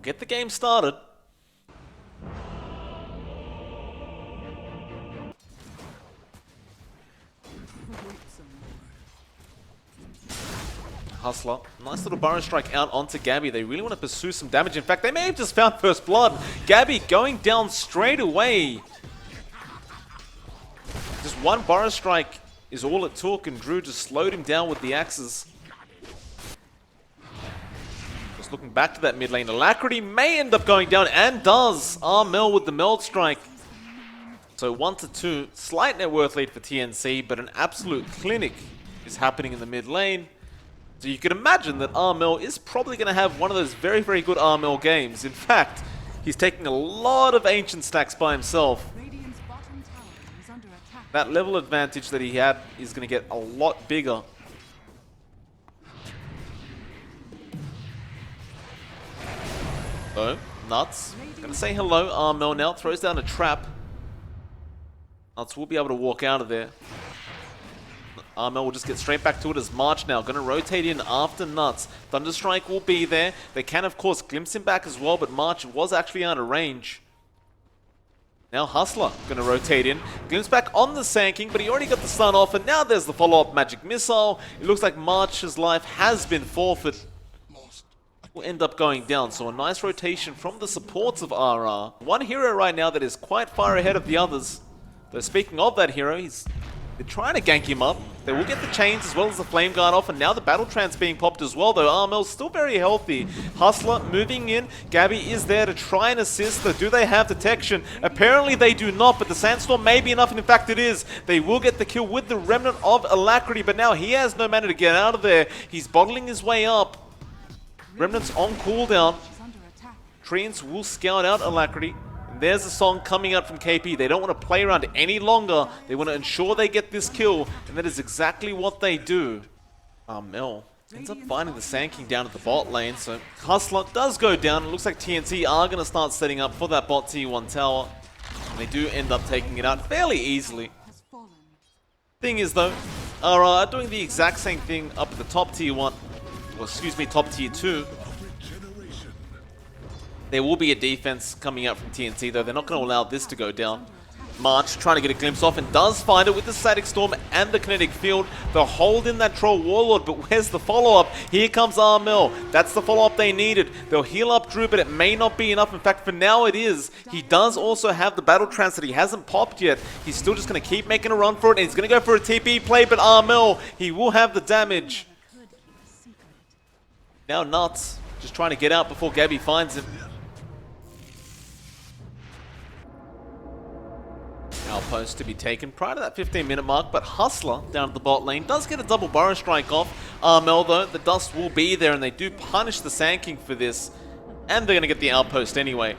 get the game started. Hustler, nice little Burrow Strike out onto Gabby. They really want to pursue some damage. In fact, they may have just found first blood. Gabby going down straight away. Just one Burrow Strike is all it took, and Drew just slowed him down with the axes. Just looking back to that mid lane, Alacrity may end up going down, and does. Armel with the Meld Strike. So 1-2, slight net worth lead for TNC, but an absolute clinic is happening in the mid lane. So you can imagine that Armel is probably going to have one of those very, very good Armel games. In fact, he's taking a lot of ancient stacks by himself. That level advantage that he had is going to get a lot bigger. Oh, Nuts. Going to say hello, Armel now. Throws down a trap. Nuts will be able to walk out of there. Armel will just get straight back to it as March now. Going to rotate in after Nuts. Thunderstrike will be there. They can, of course, glimpse him back as well, but March was actually out of range. Now Hustler going to rotate in. Glimpse back on the Sand King, but he already got the stun off, and now there's the follow-up Magic Missile. It looks like March's life has been forfeit. Will end up going down, so a nice rotation from the supports of RR. One hero right now that is quite far ahead of the others. Though speaking of that hero, they're trying to gank him up. They will get the chains as well as the flame guard off, and now the battle trance being popped as well, though Armel's still very healthy. Hustler moving in. Gabby is there to try and assist, though do they have detection? Apparently they do not, but the Sandstorm may be enough, and in fact it is. They will get the kill with the Remnant of Alacrity, but now he has no mana to get out of there. He's bottling his way up. Remnant's on cooldown. Treants will scout out Alacrity. There's a song coming out from KP. They don't want to play around any longer. They want to ensure they get this kill, and that is exactly what they do. Mel ends up finding the Sand King down at the bot lane, so Hustler does go down. It looks like TNC are going to start setting up for that bot tier 1 tower, and they do end up taking it out fairly easily. Thing is though, are doing the exact same thing up at the top tier 1, or excuse me, top tier 2. There will be a defense coming out from TNC, though. They're not going to allow this to go down. March trying to get a glimpse off, and does find it with the Static Storm and the Kinetic Field. They'll hold in that Troll Warlord, but where's the follow-up? Here comes Armel. That's the follow-up they needed. They'll heal up Drew, but it may not be enough. In fact, for now it is. He does also have the Battle Trance that he hasn't popped yet. He's still just going to keep making a run for it, and he's going to go for a TP play, but Armel, he will have the damage. Now Nuts, just trying to get out before Gabby finds him. Outpost to be taken prior to that 15-minute mark, but Hustler down at the bot lane does get a double Burrow Strike off. Armel though, the dust will be there, and they do punish the Sand King for this, and they're going to get the outpost anyway.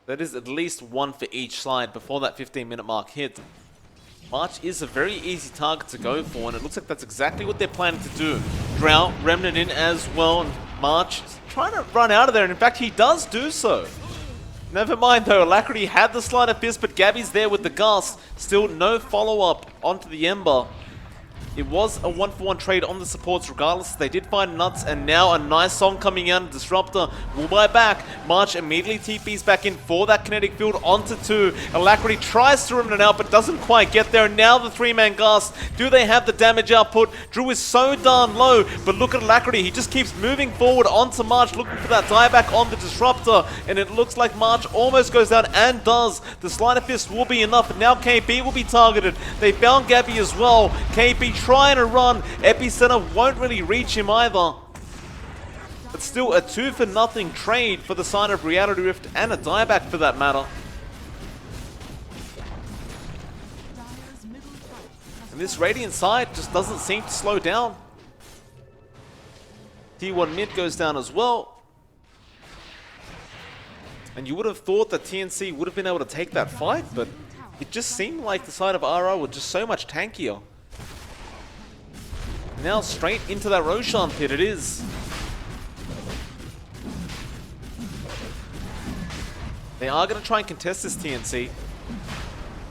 That is at least one for each side before that 15-minute mark hit. March is a very easy target to go for, and it looks like that's exactly what they're planning to do. Drought, Remnant in as well, and March is trying to run out of there, and in fact he does do so. Never mind though, Alacrity had the Sleight of Fist, but Gabby's there with the Gus. Still no follow-up onto the Ember. It was a 1-for-1 trade on the supports regardless. They did find Nuts, and now a nice song coming out. Disruptor will buy back. March immediately TPs back in for that Kinetic Field onto 2. Alacrity tries to remnant out, but doesn't quite get there. And now the 3-man Gus. Do they have the damage output? Drew is so darn low, but look at Alacrity. He just keeps moving forward onto March, looking for that dieback on the Disruptor. And it looks like March almost goes down, and does. The Sleight of Fist will be enough, and now KP will be targeted. They found Gabby as well. KP trying to run. Epicenter won't really reach him either. But still a 2-for-0 trade for the sign of Reality Rift, and a dieback for that matter. And this Radiant side just doesn't seem to slow down. T1 mid goes down as well. And you would have thought that TNC would have been able to take that fight, but it just seemed like the side of RR were just so much tankier. Now straight into that Roshan pit it is. They are going to try and contest this TNC.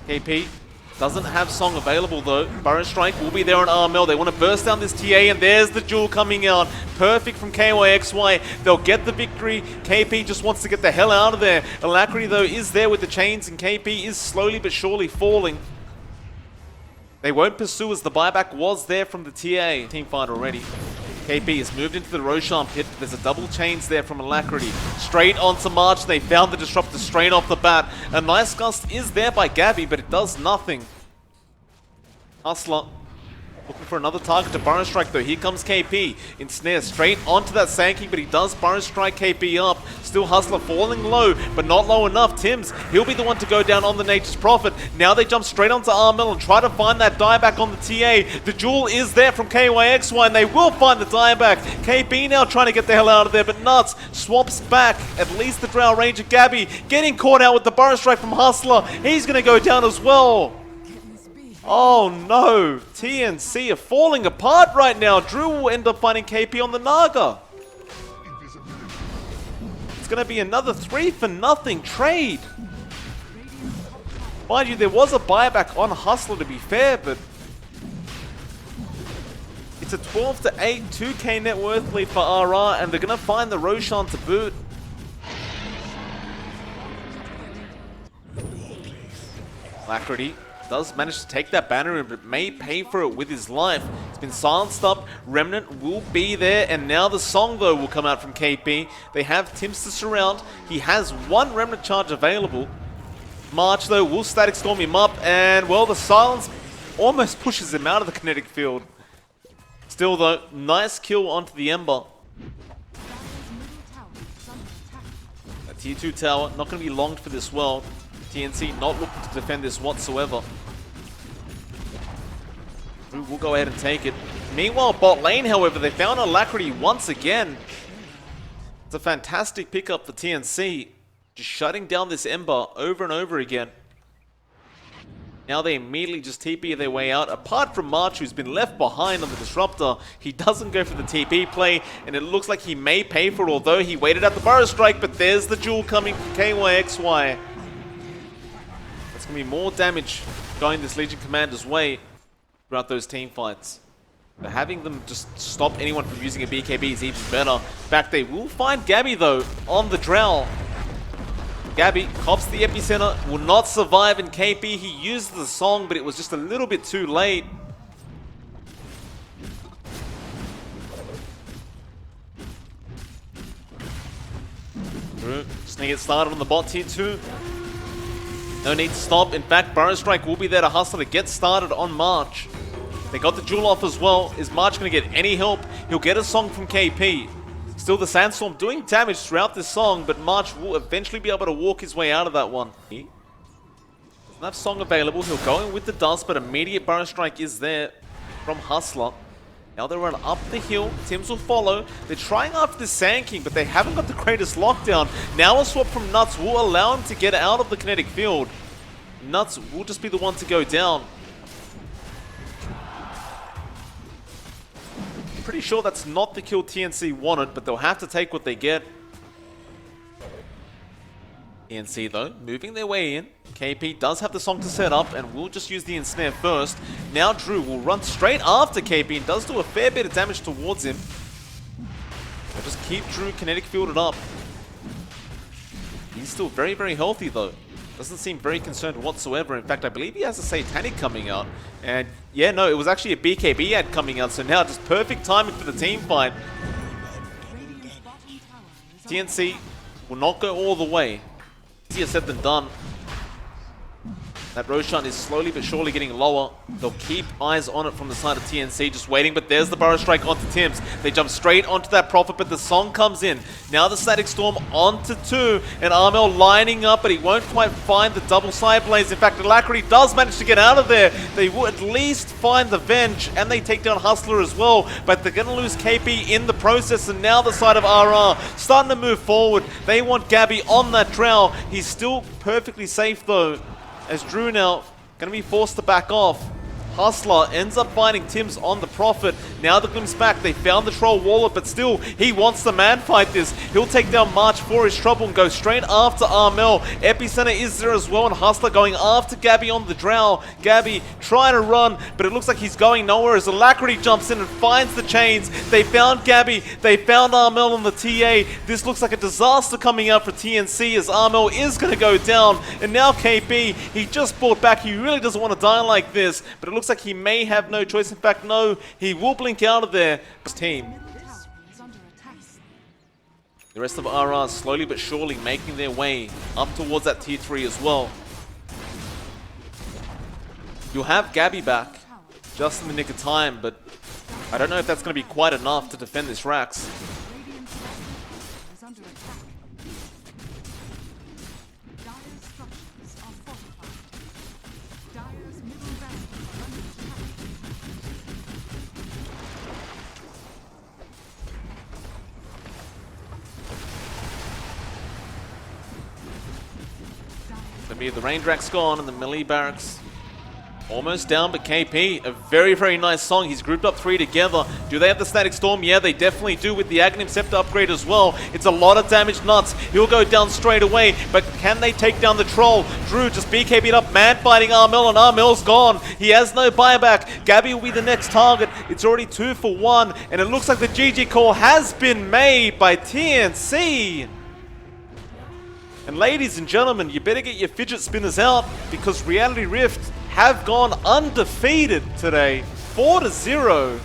KP Doesn't have Song available though. Burrow Strike will be there on Armel. They want to burst down this TA, and there's the duel coming out. Perfect from KYXY. They'll get the victory. KP just wants to get the hell out of there. Alacrity though is there with the chains, and KP is slowly but surely falling. They won't pursue as the buyback was there from the TA. Team fight already. KP has moved into the Roshan pit. There's a double chains there from Alacrity. Straight onto March. They found the disruptor straight off the bat. A nice gust is there by Gabby, but it does nothing. Hustler looking for another target to Burrow Strike though. Here comes KP. Ensnare straight onto that Sankey, but he does Burrow Strike KP up. Still Hustler falling low, but not low enough. Tims, he'll be the one to go down on the Nature's Prophet. Now they jump straight onto Armel and try to find that dieback on the TA. The jewel is there from KYXY, and they will find the dieback. KP now trying to get the hell out of there, but Nuts swaps back. At least the Drow Ranger Gabby getting caught out with the Burrow Strike from Hustler. He's going to go down as well. Oh no, TNC are falling apart right now. Drew will end up finding KP on the Naga. It's going to be another 3-for-0 trade. Mind you, there was a buyback on Hustler to be fair, but it's a 12-8 2k net worth lead for RR, and they're going to find the Roshan to boot. Alacrity does manage to take that banner, but may pay for it with his life. It's been silenced up. Remnant will be there, and now the Song though will come out from KP. They have Tims to surround. He has one Remnant charge available. March though will static storm him up, and well, the silence almost pushes him out of the kinetic field. Still though, nice kill onto the Ember. A tier 2 tower, not going to be longed for this world. TNC not looking to defend this whatsoever. We'll go ahead and take it. Meanwhile, bot lane, however, they found Alacrity once again. It's a fantastic pickup for TNC. Just shutting down this Ember over and over again. Now they immediately just TP their way out. Apart from March, who's been left behind on the Disruptor, he doesn't go for the TP play, and it looks like he may pay for it, although he waited at the Burrow Strike, but there's the jewel coming from KYXY. That's going to be more damage going this Legion Commander's way throughout those team fights. But having them just stop anyone from using a BKB is even better. In fact, they will find Gabby though on the Drow. Gabby cops the epicenter, will not survive in KP. He used the Song, but it was just a little bit too late. Just gonna get started on the bot tier 2. No need to stop. In fact, Burrow Strike will be there to hustle to get started on March. They got the jewel off as well. Is March going to get any help? He'll get a Song from KP. Still the Sandstorm doing damage throughout this Song, but March will eventually be able to walk his way out of that one. Doesn't have Song available. He'll go in with the dust, but immediate Burrow Strike is there from Hustler. Now they run up the hill. Tims will follow. They're trying after the Sand King, but they haven't got the greatest lockdown. Now a swap from Nuts will allow him to get out of the kinetic field. Nuts will just be the one to go down. Pretty sure that's not the kill TNC wanted, but they'll have to take what they get. TNC though, moving their way in. KP does have the Song to set up, and we'll just use the Ensnare first. Now Drew will run straight after KP and does do a fair bit of damage towards him. They'll just keep Drew kinetic fielded up. He's still very, very healthy though. Doesn't seem very concerned whatsoever. In fact, I believe he has a Satanic coming out. And yeah, no, it was actually a BKB ad coming out, so now just perfect timing for the team fight. TNC will not go all the way. Easier said than done. That Roshan is slowly but surely getting lower. They'll keep eyes on it from the side of TNC, just waiting, but there's the Burrow Strike onto Tims. They jump straight onto that Prophet, but the Song comes in. Now the Static Storm onto 2, and Armel lining up, but he won't quite find the double side blaze. In fact, Alacrity does manage to get out of there. They will at least find the Venge, and they take down Hustler as well, but they're going to lose KP in the process, and now the side of RR starting to move forward. They want Gabby on that Drow. He's still perfectly safe though, as Drew now going to be forced to back off. Hustler ends up finding Tim's on the Prophet. Now the glimpse back. They found the Troll Waller, but still, he wants to man fight this. He'll take down March for his trouble and go straight after Armel. Epicenter is there as well, and Hustler going after Gabby on the Drow. Gabby trying to run, but it looks like he's going nowhere as Alacrity jumps in and finds the chains. They found Gabby. They found Armel on the TA. This looks like a disaster coming out for TNC as Armel is going to go down. And now KP, he just fought back. He really doesn't want to die like this, but it looks like he may have no choice. In fact, no, he will blink out of there. His team. The rest of RR slowly but surely making their way up towards that tier 3 as well. You'll have Gabby back just in the nick of time, but I don't know if that's going to be quite enough to defend this Rax. The Raindrak's gone and the melee barracks almost down, but KP, a very, very nice song. He's grouped up 3 together. Do they have the Static Storm? Yeah, they definitely do with the Aghanim Scepter upgrade as well. It's a lot of damage nuts. He'll go down straight away, but can they take down the Troll? Drew just BKB'd up, man fighting Armel, and Armel's gone. He has no buyback. Gabby will be the next target. It's already 2 for 1, and it looks like the GG call has been made by TNC. And ladies and gentlemen, you better get your fidget spinners out because Reality Rift have gone undefeated today, 4-0.